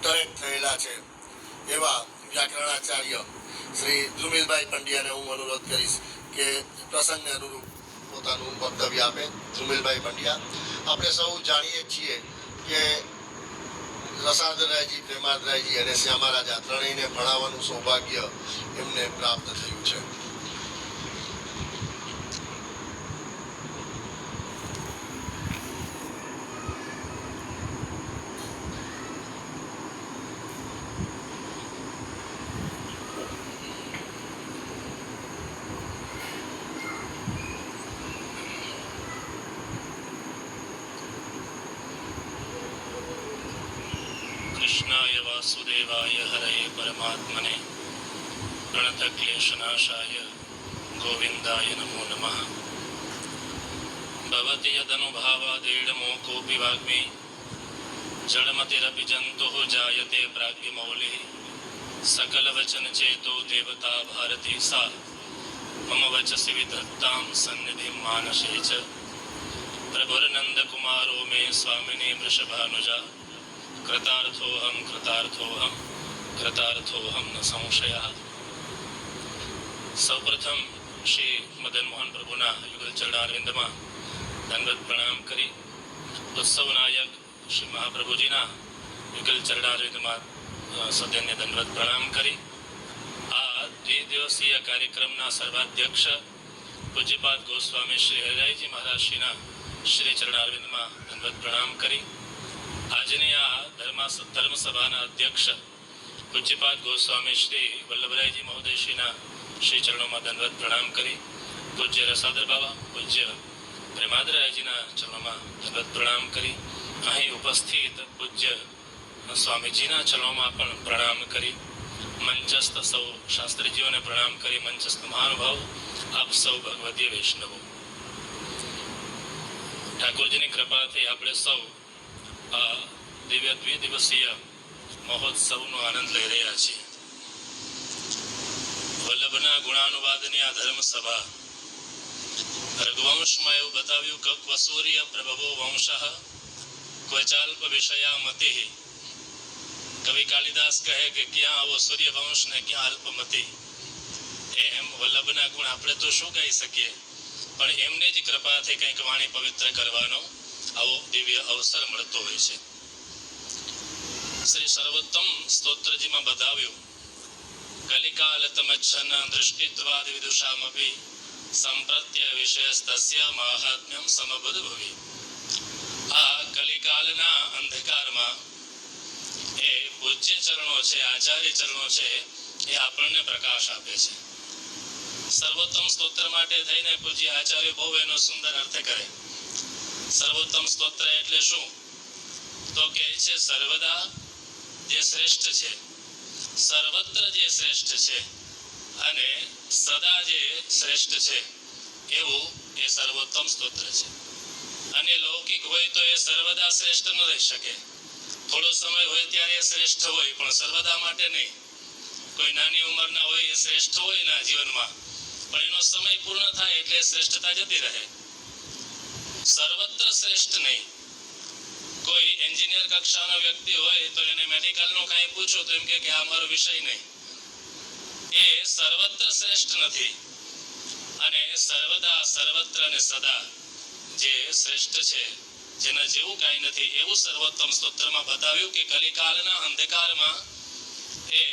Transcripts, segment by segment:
Doctorate થયેલા છે એવા વ્યાકરણાચાર્ય શ્રી ધ્રુમિલભાઈ પંડ્યાને હું અનુરોધ કરીશ કે પ્રસંગને અનુરૂપ પોતાનું વક્તવ્ય આપે. ધ્રુમિલભાઈ પંડ્યા, આપણે સૌ જાણીએ છીએ કે રસાર્ધરાયજી, પ્રેમાર્ધરાયજી અને શ્યામારાજા ત્રણેયને ભણાવવાનું સૌભાગ્ય એમને પ્રાપ્ત થયું છે. कृष्णाय वासुदेवाय हरये परमात्मने प्रणतक्लेशनाशाय गोविन्दाय नमो नमः. भवति यदनुभावादेड मोकोऽपि वाग्मी जडमतिरपि जन्तुः जायते प्राज्ञमौलिः सकलवचन चेतो देवता भारती सा मम वचसि विधत्तां सन्निधिं मानसे च प्रभुर्नन्दकुमारो मे स्वामिने वृषभानुजा कृतार्थोऽहं कृतार्थोऽहं कृतार्थोऽहं न संशयः. સૌપ્રથમ શ્રી મદન મોહન પ્રભુના યુગલ ચરણારવિંદમાં દંડવત પ્રણામ કરી ઉત્સવ નાયક શ્રી મહાપ્રભુજીના યુગલ ચરણારવિંદમાં સદૈન્ય દંડવત પ્રણામ કરી આ દ્વિદિવસીય કાર્યક્રમના સર્વાધ્યક્ષ પૂજ્યપાદ ગોસ્વામી શ્રી હરિરાયજી મહારાજશ્રીના શ્રી ચરણારવિંદમાં દંડવત પ્રણામ કરી આજની આ ધર્મસભાના અધ્યક્ષ પૂજ્યપાદ ગોસ્વામી શ્રી વલ્લભરાયજી મહોદયશ્રીના શ્રી ચરણોમાં દંડવત પ્રણામ કરી પૂજ્ય રસાદર બાબા, પૂજ્ય પ્રેમાદરાયજીના ચરણોમાં દંડવત પ્રણામ કરી અહીં ઉપસ્થિત પૂજ્ય સ્વામીજીના ચરણોમાં પણ પ્રણામ કરી મંચસ્થ સૌ શાસ્ત્રીજીઓને પ્રણામ કરી મંચસ્થ મહાનુભાવ આપ સૌ ભગવદીય વૈષ્ણવો, ઠાકોરજીની કૃપાથી આપણે સૌ આ દિવ્ય દ્વિદિવસીય મહોત્સવનો આનંદ લઈ રહ્યા છીએ. વલ્લભના ગુણાનુવાદની આ ધર્મ સભા રઘુવંશમાં એવું બતાવ્યું કે ક્વસૂર્ય પ્રભવો વંશઃ ક્વચાલ્પ વિષયા મતિ. કવિ કાલિદાસ કહે કે ક્યાં આવો સૂર્ય વંશ ને ક્યાં અલ્પમતી. એમ વલ્લભના ગુણ આપણે તો શું કહી શકીએ, પણ એમને જ કૃપાથી કંઈક વાણી પવિત્ર કરવાનો આવો દિવ્ય અવસર મળતો હોય છે. શ્રી સર્વોત્તમ સ્તોત્રજીમાં બતાવ્યું કલિકાલ તમચ્છન દૃષ્ટિત્વાદ વિદુષામપી સંપ્રત્ય વિષયસ્તસ્ય માહાત્મ્યમ સમબુદ્ભવી. આ કલિકાલના અંધકારમાં એ પૂજ્ય ચરણો છે, આચાર્ય ચરણો છે, એ આપણને પ્રકાશ આપે છે. સર્વોત્તમ સ્તોત્ર માટે થઈને પૂજ્ય આચાર્ય બહુ એનો સુંદર અર્થ કરે. સર્વોત્તમ સ્તોત્ર એટલે શું? તો કે છે સર્વદા જે શ્રેષ્ઠ છે, સર્વત્ર જે શ્રેષ્ઠ છે અને સદા જે શ્રેષ્ઠ છે એવું એ સર્વોત્તમ સ્તોત્ર છે. અને લૌકિક હોય તો એ સર્વદા શ્રેષ્ઠ ન રહી શકે. થોડો સમય હોય ત્યારે એ શ્રેષ્ઠ હોય, પણ સર્વદા માટે નહીં. કોઈ નાની ઉંમરના હોય એ શ્રેષ્ઠ હોય ના જીવનમાં, પણ એનો સમય પૂર્ણ થાય એટલે શ્રેષ્ઠતા જતી રહે. સર્વત્ર શ્રેષ્ઠ નહીં. કોઈ એન્જિનિયર કક્ષાનો વ્યક્તિ હોય તો એને મેડિકલનું કાંઈ પૂછો તો એમ કે આ મારો વિષય નહીં. એ સર્વત્ર શ્રેષ્ઠ નથી. અને સર્વદા, સર્વત્ર અને સદા જે શ્રેષ્ઠ છે, જેના જેવું કાંઈ નથી, એવું સર્વોત્તમ સ્તોત્રમાં બતાવ્યું કે કલિકાલના અંધકારમાં એ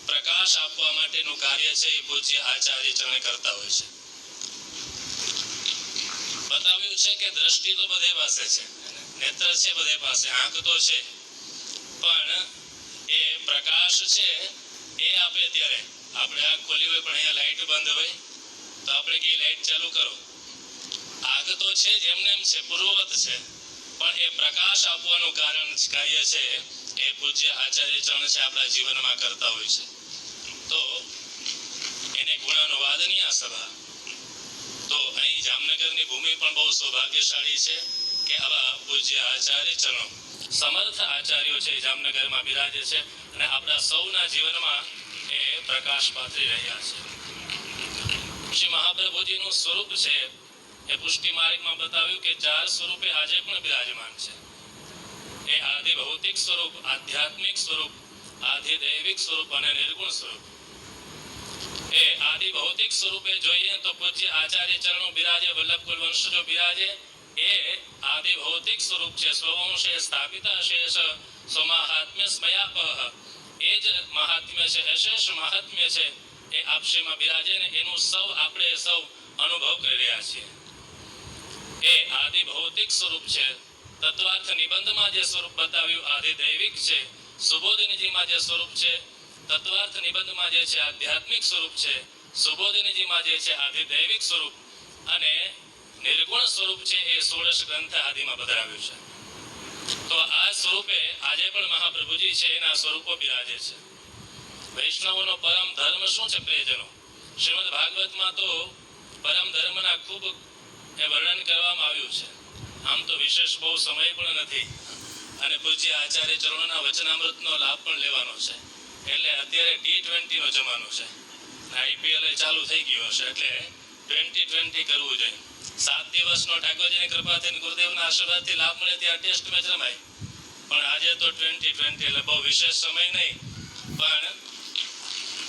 પ્રકાશ આપવા માટેનું કાર્ય છે એ પૂજ્ય આચાર્ય ચરણે કરતા હોય છે. બતાવ્યું છે કે દ્રષ્ટિ તો બધે પાસે છે, નેત્ર છે બધે પાસે, આંખ તો છે, પણ એ પ્રકાશ છે એ આપે ત્યારે આપણે આંખ ખોલી હોય પણ અહીંયા લાઈટ બંધ હોય તો આપણે કે લાઈટ ચાલુ કરો. આંખ તો છે જ એમને એમ છે, પૂર્વવત છે, પણ એ પ્રકાશ આપવાનું કાર્ય છે એ પૂજ્ય આચાર્ય ચરણ છે આપણા જીવનમાં કરતા હોય છે. તો એને ગુણાનુવાદની આ સભા. તો અહીં જામનગરની ભૂમિ પણ બહુ સૌભાગ્યશાળી છે કે આવા પૂજ્ય આચાર્ય ચરણો, સમર્થ આચાર્યો છે જામનગરમાં બિરાજે છે અને આપણા સૌના જીવનમાં એ પ્રકાશ પાથરી રહ્યા છે. શ્રી મહાપ્રભુજીનું સ્વરૂપ છે એ પુષ્ટિ માર્ગમાં બતાવ્યું કે 4 સ્વરૂપે આજે પણ બિરાજમાન છે. એ આદિ ભૌતિક સ્વરૂપ, આધ્યાત્મિક સ્વરૂપ, આદિ દૈવિક સ્વરૂપ અને નિર્ગુણ સ્વરૂપ. એ આદિ ભૌતિક સ્વરૂપે જોઈએ તો પૂજ્ય આચાર્ય ચરણો બિરાજે, વલ્લભ કુલ વંશજો બિરાજે. એ આદિ ભૌતિક સ્વરૂપ છે. સ્વવંશે સ્થાપિતા શેષ સ્વમાહાત્મ્ય સ્મયાપહ. એ જ મહાત્મ્ય છે, અશેષ મહાત્મ્ય છે. એ આપશીમાં બિરાજે ને એનું આપણે સૌ અનુભવ કરી રહ્યા છીએ. એ આદિ ભૌતિક સ્વરૂપ છે. તત્વાર્થ નિબંધમાં જે સ્વરૂપ બતાવ્યું આદિ દૈવિક છે. સુબોધિનીજીમાં જે સ્વરૂપ છે તત્વાર્થ નિબંધમાં જે છે આધ્યાત્મિક સ્વરૂપ છે. સુબોધિનીજીમાં જે છે આદિ દૈવિક સ્વરૂપ અને નિર્ગુણ સ્વરૂપ છે એ 16 ગ્રંથ આદિમાં બતાવ્યું છે. તો આ સ્વરૂપે આજે પણ મહાપ્રભુજી છે એના સ્વરૂપો બિરાજે છે. વૈષ્ણવોનો પરમ ધર્મ શું છે પ્રિયજનો? શ્રીમદ ભાગવતમાં તો પરમ ધર્મના ખૂબ વર્ણન કરવામાં આવ્યું છે. આમ તો વિશેષ બહુ સમય પણ નથી અને પૂજ્ય આચાર્ય ચરણોના વચનામૃતનો લાભ પણ લેવાનો છે. એટલે અત્યારે T20 નો જમાનો છે. IPL ચાલુ થઈ ગયો છે એટલે 2020 કરવું જોઈએ. 7 દિવસનો ઠાકોરજીની કૃપાથી ગુરુદેવના આશીર્વાદથી લાભ મળે ત્યાં ટેસ્ટ મેચ રમાય. પણ આજે તો 2020 એટલે બહુ વિશેષ સમય નહીં. પણ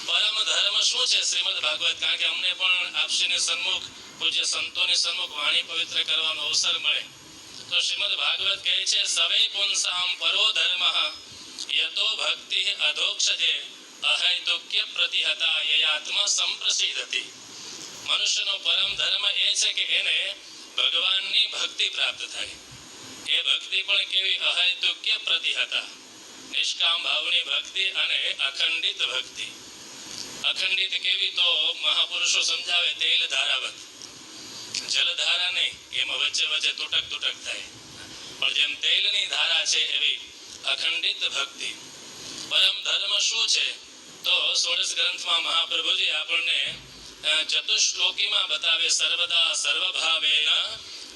પરમ ધર્મ શું છે શ્રીમદ ભાગવત? કારણ કે અમને પણ આપશ્રીની સન્મુખ પૂજ્ય સંતોની સન્મુખ વાણી પવિત્ર કરવાનો અવસર મળે તો શ્રીમદ ભાગવત કહે છે સવે પુંસામ પરો ધર્મઃ યતો ભક્તિ અધોક્ષજે અહૈતુક્ય પ્રતિહતા યયાત્મા સંપ્રસિદ્ધતિ. મનુષ્યનો પરમ ધર્મ એ છે કે એને ભગવાનની ભક્તિ પ્રાપ્ત થાય. એ ભક્તિ પણ કેવી? અહૈતુક્ય પ્રતિહતા, નિષ્કામ ભાવની ભક્તિ અને અખંડિત ભક્તિ. અખંડિત કેવી? તો મહાપુરુષો સમજાવે તેલ ધારાવત, જલધારા નહીં, એમાં વચ્ચે વચ્ચે તૂટક થાય. પણ જેમ તેલની ધારા છે એવી અખંડિત ભક્તિ. પરમ ધર્મ શું છે? તો 16 ગ્રંથમાં મહાપ્રભુજી આપણને ચતુશ્લોકીમાં બતાવે. સર્વદા સર્વભાવેન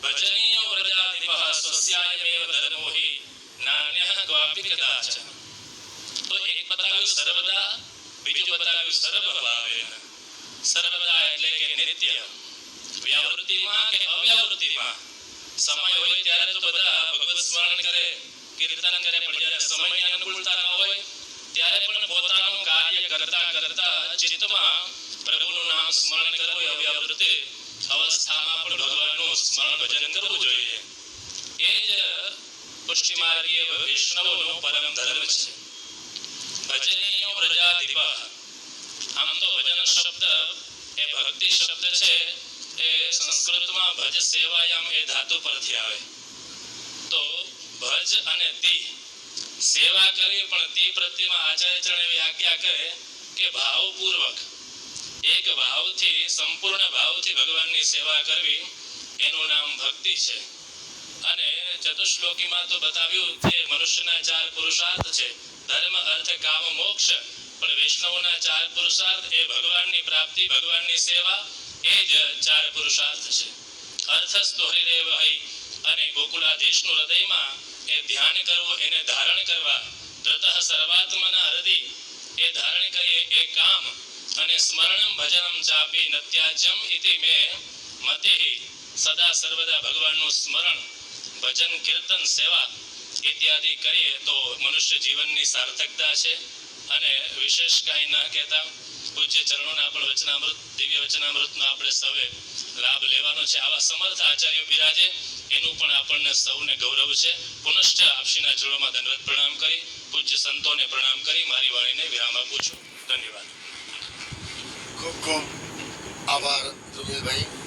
ભજનીય વ્રજાધિપઃ સ્વસ્યાયમેવ ધર્મો હિ નાન્યઃ ક્વાપી કદાચન. તો એક બતાવ્યું સર્વદા, બીજું બતાવ્યું સર્વભાવેન. સર્વદા એટલે કે નિત્ય, વ્યાવૃત્તિમાં કે અવ્યાવૃત્તિમાં. સમય હોય ત્યારે તો બધા ભગવત સ્મરણ કરે, કીર્તન કરે, પણ જ્યારે સમયની અનુકૂળતા ન હોય ત્યારે પણ પોતાનું કાર્ય કરતા ચિત્તમાં પ્રભુનું નામ સ્મરણ કરવું, અવ્યાવૃત્તિ અવસ્થામાં પણ ભગવાનનું સ્મરણ ભજન કરવું જોઈએ. એ જ પુષ્ટિ માર્ગીય વૈષ્ણવનો પરમ ધર્મ છે. ભજનીયો વ્રજાધિપઃ. આમ તો ભજન શબ્દ એ ભક્તિ શબ્દ છે એ સંસ્કૃતમાં ભજ સેવાયામ એ ધાતુ પરથી આવે. તો ભજ અને તી સેવા કરવી, પણ તી પ્રત્યેમાં આચાર્ય ચરણ એવી આજ્ઞા કરે કે ભાવપૂર્વક એક ભાવથી, સંપૂર્ણ ભાવથી ભગવાનની સેવા કરવી, એનું નામ ભક્તિ છે. અને ચતુશ્લોકીમાં તો બતાવ્યું કે મનુષ્યના 4 પુરુષાર્થ છે, ધર્મ અર્થ કામ મોક્ષ. પણ વૈષ્ણવોના 4 પુરુષાર્થ એ ભગવાનની પ્રાપ્તિ, ભગવાનની સેવા, એ જ 4 પુરુષાર્થ છે. અર્થસ્તુ હરિરેવ હૈ. અને ગોકુળાધીશનું હૃદયમાં એ ધ્યાન કરવું, એને ધારણ કરવા. ધૃતઃ સર્વાત્મના હૃદય એ ધારણ કરીએ એ કામ. અને સ્મરણમ ભજનમ ચાપી નત્યાજ્યમ ઇતિ મે મતિઃ. સદા સર્વદા ભગવાનનું સ્મરણ, ભજન, કીર્તન, સેવા ઇત્યાદિ કરીએ તો મનુષ્ય જીવનની સાર્થકતા છે. અને વિશેષ કાંઈ ન કહેતા પૂજ્ય ચરણોના પણ વચનામૃત, દિવ્ય વચનામૃતનો આપણે સૌએ લાભ લેવાનો છે. આવા સમર્થ આચાર્યો બિરાજે એનું પણ આપણને સૌને ગૌરવ છે. પુનશ્ચ આપશ્રીના ચરણોમાં દંડવત પ્રણામ કરી, પૂજ્ય સંતોને પ્રણામ કરી મારી વાણીને વિરામ આપું છું. ધન્યવાદ. ખૂબ ખૂબ આભાર ધ્રુમિલભાઈ.